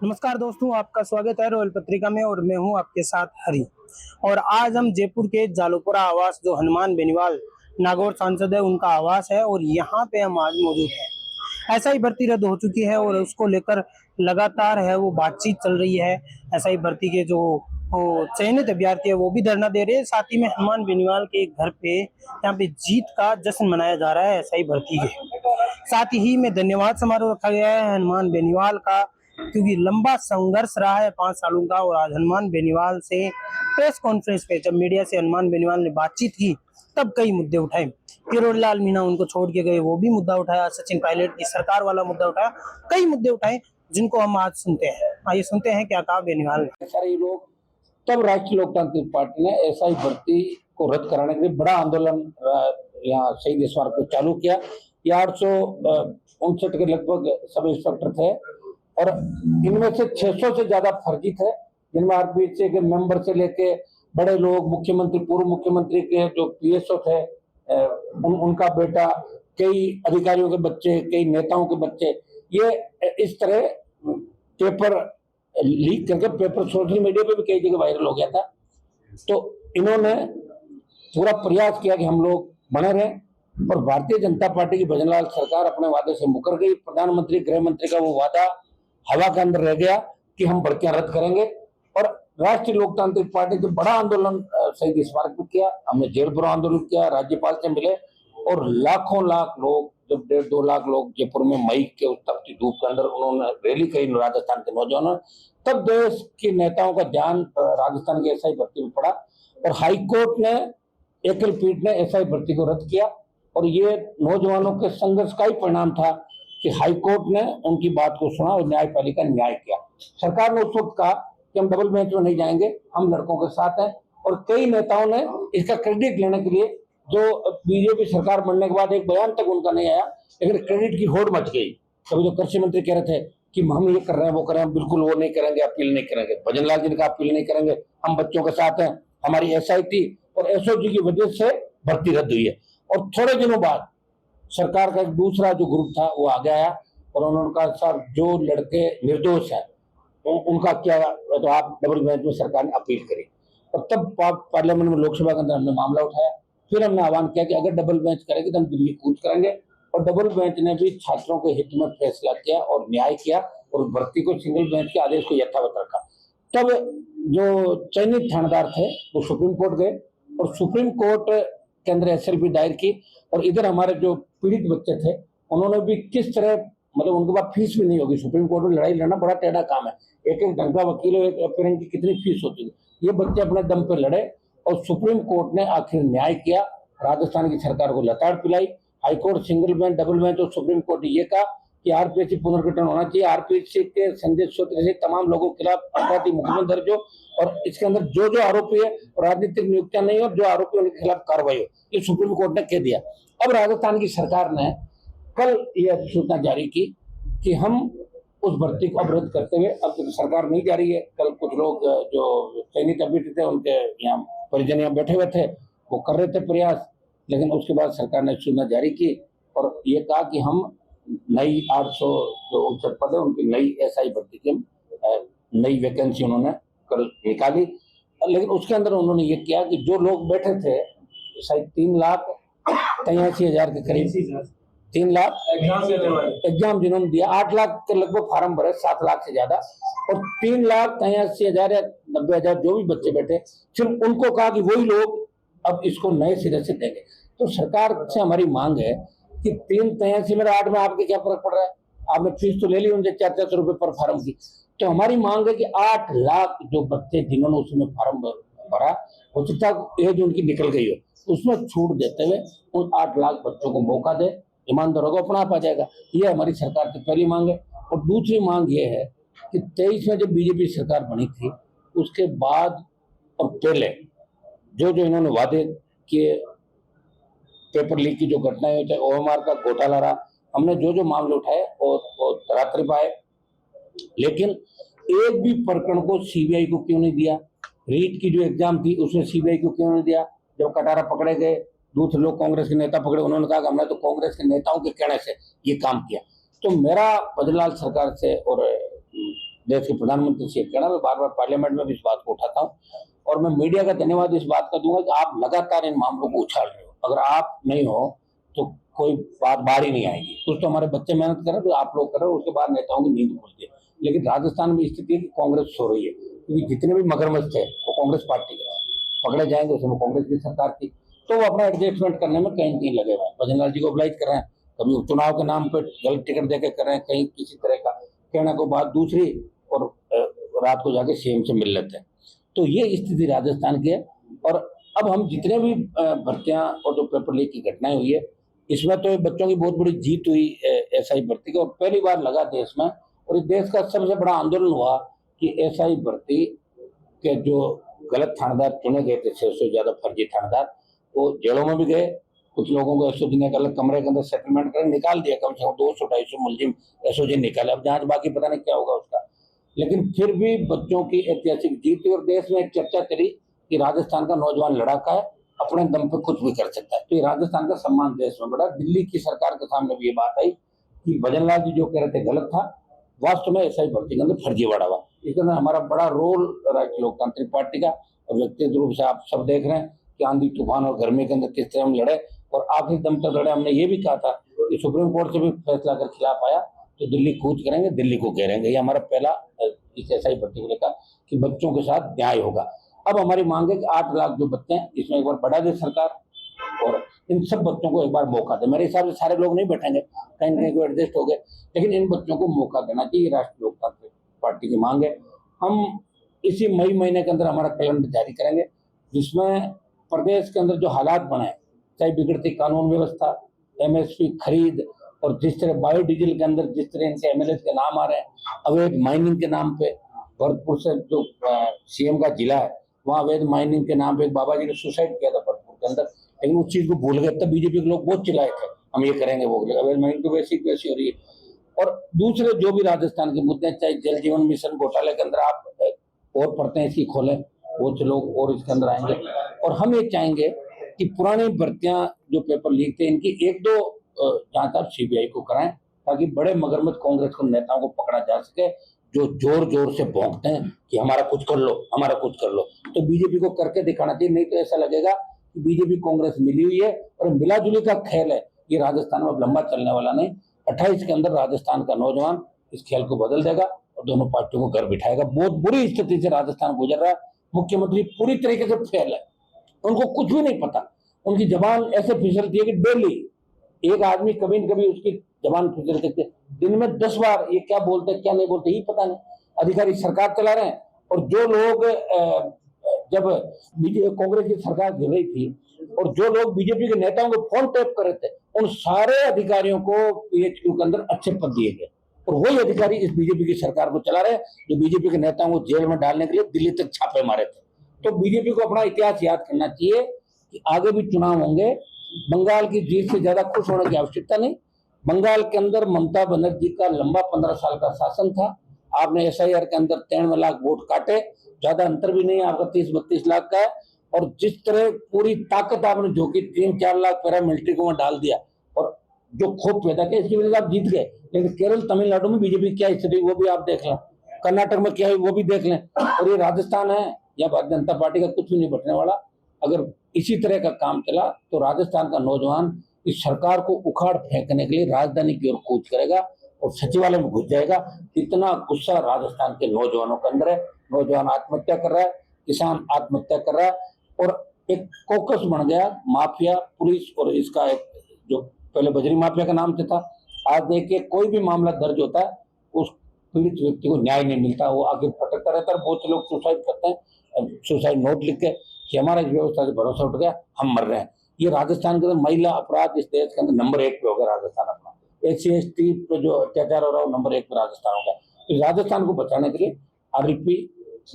नमस्कार दोस्तों, आपका स्वागत है रॉयल पत्रिका में और मैं हूं आपके साथ हरी। और आज हम जयपुर के जालूपुरा आवास, जो हनुमान बेनीवाल नागौर सांसद है उनका आवास है, और यहां पे हम आज मौजूद हैं। ऐसा ही भर्ती रद्द हो चुकी है और उसको लेकर लगातार है वो बातचीत चल रही है। ऐसा ही भर्ती के जो चयनित अभ्यर्थी है वो भी धरना दे रहे हैं। साथ ही में हनुमान बेनीवाल के घर पे यहाँ पे जीत का जश्न मनाया जा रहा है। ऐसा ही भर्ती के साथ ही में धन्यवाद समारोह रखा गया है हनुमान बेनीवाल का, क्योंकि लंबा संघर्ष रहा है 5 सालों का। और आज हनुमान बेनीवाल से प्रेस कॉन्फ्रेंस पे जब मीडिया से हनुमान बेनीवाल ने बातचीत की तब कई मुद्दे उठाए। किरोड़ीलाल मीणा उनको छोड़ के गए, वो भी मुद्दा उठाया। सचिन पायलट की सरकार वाला मुद्दा उठाया। कई मुद्दे उठाए जिनको हम आज सुनते हैं। आइए सुनते हैं क्या कहा बेनीवाल ने। सारे लोग तब राष्ट्रीय लोकतांत्रिक पार्टी ने एसआई भर्ती को रद्द कराने के लिए बड़ा आंदोलन यहाँ शहीद स्मारक पर चालू किया। ये 859 के लगभग सब इंस्पेक्टर थे और इनमें से 600 से ज्यादा फर्जी थे, जिनमें आरपीएससी के मेंबर से लेके बड़े लोग, मुख्यमंत्री, पूर्व मुख्यमंत्री के जो पीएसओ थे, उनका बेटा, कई अधिकारियों के बच्चे, कई नेताओं के बच्चे, ये इस तरह पेपर लीक करके पेपर सोशल मीडिया पे भी कई जगह वायरल हो गया था। तो इन्होंने पूरा प्रयास किया कि हम लोग बने रहें, और भारतीय जनता पार्टी की भजनलाल सरकार अपने वादे से मुकर गई। प्रधानमंत्री, गृह मंत्री का वो वादा हवा के अंदर रह गया कि हम भर्तियां रद्द करेंगे। और राष्ट्रीय लोकतांत्रिक पार्टी ने बड़ा आंदोलन शहीद स्मारक में किया, हमने जेल भरो आंदोलन किया, राज्यपाल से मिले, और लाखों लाख लोग, जब 1.5-2 लाख लोग जयपुर में मई के उस तपती धूप के अंदर उन्होंने रैली करी राजस्थान के नौजवानों, तब देश के नेताओं का ध्यान राजस्थान की एसआई भर्ती में पड़ा और हाईकोर्ट ने, एकल पीठ ने एसआई भर्ती को रद्द किया। और ये नौजवानों के संघर्ष का ही परिणाम था कि हाईकोर्ट ने उनकी बात को सुना और न्यायपालिका ने न्याय किया। सरकार ने उस वक्त कहा कि हम डबल बेंच में नहीं जाएंगे, हम लड़कों के साथ हैं। और कई नेताओं ने इसका क्रेडिट लेने के लिए, जो बीजेपी सरकार बनने के बाद एक बयान तक उनका नहीं आया, लेकिन क्रेडिट की होड़ मच गई। कभी जो कृषि मंत्री कह रहे थे कि हम ये कर रहे हैं, वो कर रहे हैं, बिल्कुल वो नहीं करेंगे, अपील नहीं करेंगे। भजनलाल जी ने कहा अपील नहीं करेंगे, हम बच्चों के साथ हैं, हमारी एसआई थी और एसओजी की वजह से भर्ती रद्द हुई है। और थोड़े दिनों बाद सरकार का एक दूसरा जो ग्रुप था वो आगे आया और उन्होंने कहा साहब जो लड़के निर्दोष हैं उनका क्या, तो आप डबल बेंच में सरकार ने अपील करी। और तब पार्लियामेंट में, लोकसभा के अंदर हमने मामला उठाया। फिर हमने आह्वान किया कि अगर डबल बेंच करेगी तो हम दिल्ली कूच करेंगे। और डबल बेंच ने भी छात्रों के हित में फैसला किया और न्याय किया और भर्ती को, सिंगल बेंच के आदेश को यथावत रखा। तब जो चयनित थानेदार थे वो सुप्रीम कोर्ट गए और सुप्रीम कोर्ट के अंदर एसएलपी दायर की। और इधर हमारे जो पीड़ित बच्चे थे उन्होंने भी किस तरह, मतलब उनके पास फीस भी नहीं होगी। सुप्रीम कोर्ट में लड़ाई लड़ना बड़ा टेढ़ा काम है, एक एक ढंग का वकील, एक एस्पिरेंट की कितनी फीस होती है। ये बच्चे अपने दम पे लड़े और सुप्रीम कोर्ट ने आखिर न्याय किया, राजस्थान की सरकार को लताड़ पिलाई। High court single bench, double bench, और सुप्रीम कोर्ट ने ये कहा कि आरपीएससी पुनर्गठन होना चाहिए। आरपीएससी के संजय सूत्र से तमाम लोगों के खिलाफ आपराधिक मुकदमे दर्ज हो और इसके अंदर जो जो आरोपी है राजनीतिक नियुक्तियां नहीं हो, जो आरोपी उनके खिलाफ कार्रवाई हो, ये सुप्रीम कोर्ट ने कह दिया। अब राजस्थान की सरकार ने कल यह अधिसूचना जारी की कि हम उस भर्ती को अब रद्द करते हुए, अब सरकार नहीं जा रही है। कल कुछ लोग जो चयनित अभ्यर्थी थे उनके यहाँ परिजन यहाँ बैठे हुए थे, वो कर रहे थे प्रयास, लेकिन उसके बाद सरकार ने सूचना जारी की और ये कहा कि हम नई 859 पद है उनकी नई एसआई भर्ती की नई वैकेंसी उन्होंने कल निकाली। लेकिन उसके अंदर उन्होंने ये किया कि जो लोग बैठे थे, शायद 3,83,000 के करीब, 3 लाख एग्जाम जिन्होंने दिया, 8 लाख के लगभग फार्म भरे, 7 लाख से ज्यादा, और 3,83,000 या 90,000 जो भी बच्चे बैठे, सिर्फ उनको कहा कि वही लोग अब इसको नए सिरे से देंगे। तो सरकार से हमारी मांग है कि 3,83 में 8 में आपके क्या फर्क पड़ रहा है, आपने फीस तो ले ली उनसे 400 रुपए पर फार्म की। तो हमारी मांग है कि 8 लाख जो बच्चे जिन्होंने उसमें फार्म भरा, हो सकता है एज उनकी निकल गई हो, उसमें छूट देते हुए उन 8 लाख बच्चों को मौका दे, ईमानदारों को अपना पा जाएगा। ये हमारी सरकार की पहली मांग है। और दूसरी मांग ये है कि 23 में जब बीजेपी सरकार बनी थी उसके बाद और पहले जो जो इन्होंने वादे किए, पेपर लीक की जो घटनाएं होती है, ओएमआर का घोटाला रहा, हमने जो जो मामले उठाए वो धरातल पे आए, लेकिन एक भी प्रकरण को सीबीआई को क्यों नहीं दिया। रीट की जो एग्जाम थी उसमें सीबीआई को क्यों नहीं दिया। जब कटारा पकड़े गए, दूसरे लोग कांग्रेस के नेता पकड़े, उन्होंने कहा कि हमने तो कांग्रेस के नेताओं के कहने से ये काम किया। तो मेरा भजनलाल सरकार से और देश के प्रधानमंत्री से कहना, मैं बार बार पार्लियामेंट में भी इस बात को उठाता हूँ और मैं मीडिया का धन्यवाद इस बात का दूंगा कि आप लगातार इन मामलों को उछाल रहे हो। अगर आप नहीं हो तो कोई बात बाहर ही नहीं आएगी। कुछ तो हमारे बच्चे मेहनत कर रहे हैं, तो आप लोग कर रहे हो, उसके बाद नेताओं की नींद खुलती है। लेकिन राजस्थान में स्थिति है कि कांग्रेस सो रही है, क्योंकि जितने भी मगरमच्छ थे वो कांग्रेस पार्टी के पकड़े जाएंगे, उसमें कांग्रेस की सरकार थी, तो वो अपना एडजस्टमेंट करने में कहीं कहीं लगे हुए हैं। भजनलाल जी को अप्लाई कर रहे हैं, कभी उपचुनाव के नाम पर गलत टिकट देकर कर रहे हैं, कहीं किसी तरह का कहने को बात दूसरी, और रात को जाके सीएम से मिल लेते हैं। तो ये स्थिति राजस्थान की है। और अब हम जितने भी भर्तियां और जो पेपर लीक की घटनाएं हुई है, इसमें तो बच्चों की बहुत बड़ी जीत हुई एसआई भर्ती की, और पहली बार लगा देश में, और इस देश का सबसे बड़ा आंदोलन हुआ कि एसआई भर्ती के जो गलत थानेदार चुने गए थे, 600 से ज्यादा फर्जी थानेदार, वो जेलों में भी गए। कुछ लोगों को एसओजी ने अलग कमरे के अंदर सेटलमेंट कर निकाल दिया, कम से कम 200-250 मुलजिम एसओजी निकाले। अब जांच बाकी, पता नहीं क्या होगा उसका। लेकिन फिर भी बच्चों की ऐतिहासिक जीत हुई, और देश में एक चर्चा चली कि राजस्थान का नौजवान लड़ाका है, अपने दम पे कुछ भी कर सकता है। तो ये राजस्थान का सम्मान देश में बढ़ा। दिल्ली की सरकार के सामने भी ये बात आई कि भजनलाल जी जो कह रहे थे गलत था, वास्तव में एसआई भर्ती के अंदर फर्जीवाड़ा हुआ। इसके अंदर हमारा बड़ा रोल राष्ट्रीय लोकतांत्रिक पार्टी का, और व्यक्तिगत रूप से आप सब देख रहे हैं कि आंधी तूफान और गर्मी के अंदर किस तरह हम लड़े, और आखिरी दम तक लड़े। हमने ये भी कहा था कि सुप्रीम कोर्ट से भी फैसला अगर खिलाफ आया तो दिल्ली कूच करेंगे, दिल्ली को घेरेंगे। ये हमारा पहला इस एसआई भर्ती को लेकर कि बच्चों के साथ न्याय होगा। अब हमारी मांग है कि 8 लाख जो बच्चे हैं, इसमें एक बार बढ़ा दे सरकार, और इन सब बच्चों को एक बार मौका दे। मेरे हिसाब से सारे लोग नहीं बैठेंगे, कहीं कहीं को एडजस्ट हो गए, लेकिन इन बच्चों को मौका देना चाहिए। राष्ट्रीय लोकतांत्रिक पार्टी की मांग है। हम इसी मई महीने के अंदर हमारा कैलेंडर जारी करेंगे, जिसमें प्रदेश के अंदर जो हालात बने, चाहे बिगड़ती कानून व्यवस्था, एमएसपी खरीद, और जिस तरह बायोडीजल के अंदर जिस तरह इनके एमएलए के नाम आ रहे हैं, अवैध माइनिंग के नाम पे, भरतपुर से जो सीएम का जिला है, वहाँ अवैध माइनिंग के नाम पे एक बाबा जी ने सुसाइड किया था भरतपुर के अंदर, लेकिन उस चीज को भूल गए। तब बीजेपी के लोग बहुत चिल्लाए थे, हम ये करेंगे वो करेंगे। अवैध माइनिंग तो वैसी हो रही है। और दूसरे जो भी राजस्थान के मुद्दे, चाहे जल जीवन मिशन घोटाले के अंदर आप और पढ़ते हैं, इसकी खोलें, बहुत से लोग और इसके अंदर आएंगे। और हम ये चाहेंगे कि पुरानी भर्तियां जो पेपर लीक थे, इनकी 1-2 जांच आप सीबीआई को कराएं, ताकि बड़े मगरमच्छ कांग्रेस के नेताओं को पकड़ा जा सके, जो जोर जोर से भौंकते हैं कि हमारा कुछ कर लो, हमारा कुछ कर लो। तो बीजेपी को करके दिखाना चाहिए, नहीं तो ऐसा लगेगा कि बीजेपी कांग्रेस मिली हुई है और मिलाजुली का खेल है। ये राजस्थान में अब लंबा चलने वाला नहीं। 28 के अंदर राजस्थान का नौजवान इस खेल को बदल देगा और दोनों पार्टियों को घर बिठाएगा। बहुत बुरी स्थिति से राजस्थान गुजर रहा है। मुख्यमंत्री पूरी तरीके से फेल है, उनको कुछ भी नहीं पता। उनकी जबान ऐसे फिसलती है कि डेली एक आदमी कभी न कभी उसकी जबान फिसल सकती है। दिन में 10 बार ये क्या बोलते हैं क्या नहीं बोलते ही पता नहीं। अधिकारी सरकार चला रहे हैं, और जो लोग जब कांग्रेस की सरकार गिर रही थी और जो लोग बीजेपी के नेताओं को फोन टैप कर रहे थे, उन सारे अधिकारियों को पीएचक्यू के अंदर अच्छे पद दिए गए। और वही अधिकारी इस बीजेपी की सरकार को चला रहे हैं, जो बीजेपी के नेताओं को जेल में डालने के लिए दिल्ली तक छापे मारे थे। तो बीजेपी को अपना इतिहास याद करना चाहिए कि आगे भी चुनाव होंगे। बंगाल की जीत से ज्यादा खुश होने की आवश्यकता नहीं। बंगाल के अंदर ममता बनर्जी का लंबा 15 साल का शासन था। आपने एसआईआर के अंदर 93 लाख वोट काटे, ज्यादा अंतर भी नहीं, आपका 30-32 लाख का है। और जिस तरह पूरी ताकत आपने झोंकी, 3-4 लाख पैरामिलिट्री को डाल दिया और जो खोप पैदा किया, इसकी वजह से आप जीत गए। लेकिन केरल तमिलनाडु में बीजेपी क्या स्थिति वो भी आप देख लें, कर्नाटक में क्या है वो भी देख लें, और ये राजस्थान है, या भारतीय जनता पार्टी का कुछ भी नहीं बचने वाला। अगर इसी तरह का काम चला तो राजस्थान का नौजवान इस सरकार को उखाड़ फेंकने के लिए राजधानी की ओर कूच करेगा और सचिवालय में घुस जाएगा। इतना गुस्सा राजस्थान के नौजवानों के अंदर है। नौजवान आत्महत्या कर रहा है, किसान आत्महत्या कर रहा है, और एक कोकस बन गया माफिया पुलिस। और इसका एक जो पहले बजरी माफिया का नाम से था, आज देखिए कोई भी मामला दर्ज होता है उस पीड़ित व्यक्ति को न्याय नहीं मिलता, वो आगे भटकता रहता है। बहुत से लोग सुसाइड करते हैं, सुसाइड नोट लिख के कि हमारा इस व्यवस्था से भरोसा उठ गया, हम मर रहे हैं। ये राजस्थान के अंदर महिला अपराध इस देश के अंदर नंबर 1 पे हो गया राजस्थान अपना। SC/ST पे जो अत्याचार हो रहा है नंबर 1 पे राजस्थान हो गया। तो राजस्थान को बचाने के लिए आरएलपी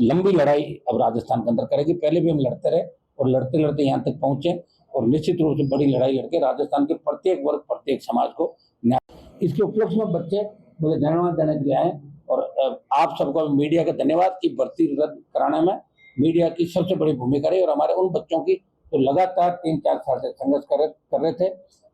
लंबी लड़ाई अब राजस्थान के अंदर करेगी। पहले भी हम लड़ते रहे और लड़ते लड़ते यहाँ तक पहुंचे, और निश्चित रूप से बड़ी लड़ाई लड़के राजस्थान के प्रत्येक वर्ग, प्रत्येक समाज को न्याय। इसके उपलक्ष्य में बच्चे मुझे धन्यवाद देने के लिए आए, और आप सबको मीडिया का धन्यवाद कि भर्ती रद्द कराने में मीडिया की सबसे बड़ी भूमिका रही, और हमारे उन बच्चों की तो लगातार 3-4 साल से संघर्ष कर रहे थे,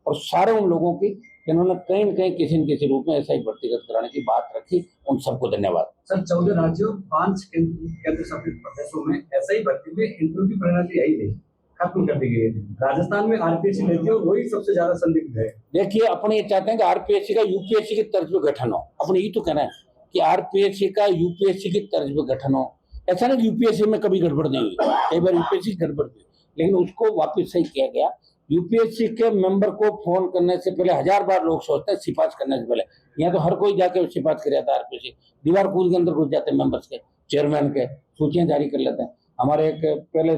और सारे उन लोगों की जिन्होंने कहीं न कहीं किसी न किसी रूप में ऐसा ही भर्ती रद्द कराने की बात रखी, उन सबको धन्यवाद। सर 14 राज्यों 5 केंद्र शासित प्रदेशों में ऐसा ही भर्ती में इंटरव्यू की प्रणाली आई नहीं, खत्म कर दी गई है। राजस्थान में आरपीएससी लेती है और वही सबसे ज्यादा संदिग्ध है। देखिए, अपने ये चाहते हैं कि आरपीएससी का यूपीएससी की तर्ज पे गठन हो। अपने यही तो कहना है कि आरपीएससी का यूपीएससी की तर्ज पे गठन हो। ऐसा नहीं कि यूपीएससी में कभी गड़बड़ नहीं हुई, कई बार यूपीएससी गड़बड़ हुई, लेकिन उसको वापस सही किया गया। यूपीएससी के मेंबर को फोन करने से पहले 1000 बार लोग सोचते हैं सिफारिश करने से पहले। यहाँ तो हर कोई जाके सिफारिश कर जाता है, आरपीएससी दीवार कूद के अंदर घुस जाते हैं मेंबर्स के, चेयरमैन के सूचियां जारी कर लेते हैं। हमारे एक पहले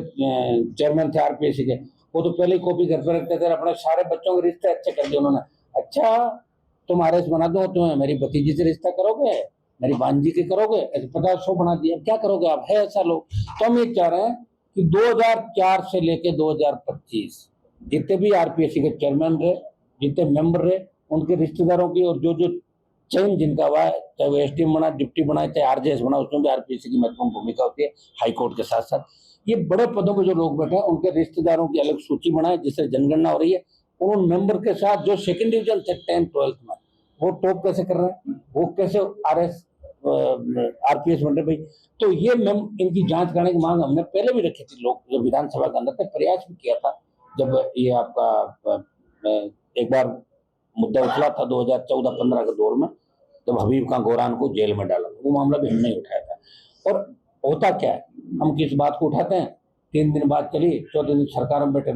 चेयरमैन थे आरपीएससी के, वो तो पहले ही कॉपी घर पर रखते थे, अपने सारे बच्चों के रिश्ते अच्छे कर दिए उन्होंने। अच्छा, तुम आरएस बना दो, तुम्हें मेरी भतीजी से रिश्ता करोगे, मेरी भांजी के करोगे, ऐसे 50-100 बना दिया, क्या करोगे आप? है ऐसा लोग। तो हम ये चाह रहे हैं कि 2004 से लेके 2025 जितने भी आरपीएससी के चेयरमैन रहे, जितने मेंबर रहे, उनके रिश्तेदारों की और जो चयन जिनका हुआ है, चाहे वो एसडीएम बना, डिप्टी बना, चाहे आरजेएस बना, उसमें भी आरपीएससी की महत्वपूर्ण भूमिका होती है हाईकोर्ट के साथ साथ। ये बड़े पदों पर जो लोग बैठे हैं उनके रिश्तेदारों की अलग सूची बनाए, जिससे जनगणना हो रही है। उन मेंबर के साथ जो सेकंड डिवीजन थे 10th-12th में, वो टॉप कैसे कर रहे हैं, वो कैसे आरपीएस बन रहे भाई। तो ये इनकी जांच करने की मांग हमने पहले भी रखी थी, लोग जो विधानसभा के अंदर प्रयास भी किया था। जब ये आपका एक बार मुद्दा उछला था 2014-15 के दौर में, जब हबीब खान गोरान को जेल में डाला, वो मामला भी हमने उठाया था। और होता क्या है, हम किस बात को उठाते हैं, 3 दिन बाद चली, 14 दिन सरकार में बैठे